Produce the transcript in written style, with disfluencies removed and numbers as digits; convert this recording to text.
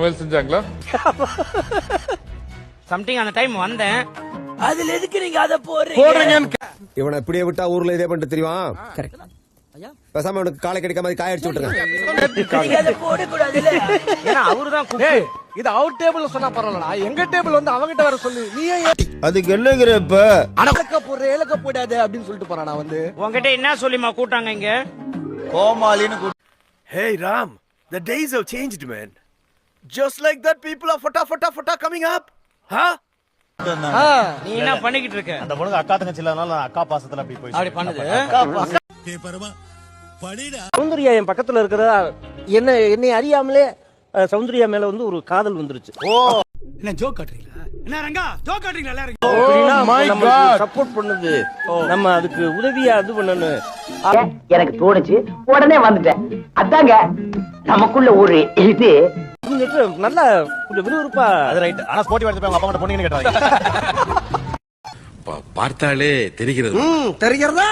சமையல் செஞ்சாங்களா? சம்திங் அந்த டைம் வந்தேன். அதுல எதுக்கு நீங்க அத போடுறீங்க? இவனை இப்படியே விட்டா ஊர்ல இதே பண்ணிட்டு தெரியுமா? பேசாம அவனுக்கு காலை கிடைக்க மாதிரி காய அடிச்சு விட்டுருங்க. நீங்க அத போட கூடாதுல. ஏன்னா அவருதான் இது அவுட் டேபிள்ல சொன்னா பரவாயில்லடா. எங்க டேபிள் வந்து அவங்கிட்ட வர சொல்லு. நீயே அதுக்கு என்னங்கிற இப்ப அடக்க போடுற ஏலக்க போடாத அப்படின்னு சொல்லிட்டு போறானா வந்து. உங்ககிட்ட என்ன சொல்லிமா கூட்டாங்க இங்க? கோமாளின்னு Hey Ram, the days have changed, man. Just like that, people are fata coming up. Huh? நீ என்ன பண்ணிக்கிட்டு இருக்க? அந்த பொண்ணுக்கு அக்கா தங்கச்சி இல்லாதனால அக்கா பாசத்துல அப்படி போய் அப்படி பண்ணுது. சௌந்தர்யா என் பக்கத்துல இருக்கிறதா என்னை அறியாமலே சௌந்தர்யா மேல வந்து ஒரு காதல் வந்துருச்சு. என்ன ஜோக் காட்டுறீங்களா? என்ன ரங்கா ஜோக் காட்டுறீங்களா எல்லாரும்? நமக்கு சப்போர்ட் பண்ணுது. நம்ம அதுக்கு உதவியா இது பண்ணணும். எனக்கு தோணுச்சு உடனே வந்துட்டேன். அதாங்க நமக்குள்ள ஒரு இது நல்லா கொஞ்சம் விறுவிறுப்பா. அது ரைட். ஆனா ஸ்போர்ட்டிவ் எடுத்து அவங்க அப்பா கிட்ட பொண்ணுன்னு கேட்டாங்க. பார்த்தாலே தெரிகிறது. தெரிகிறதா?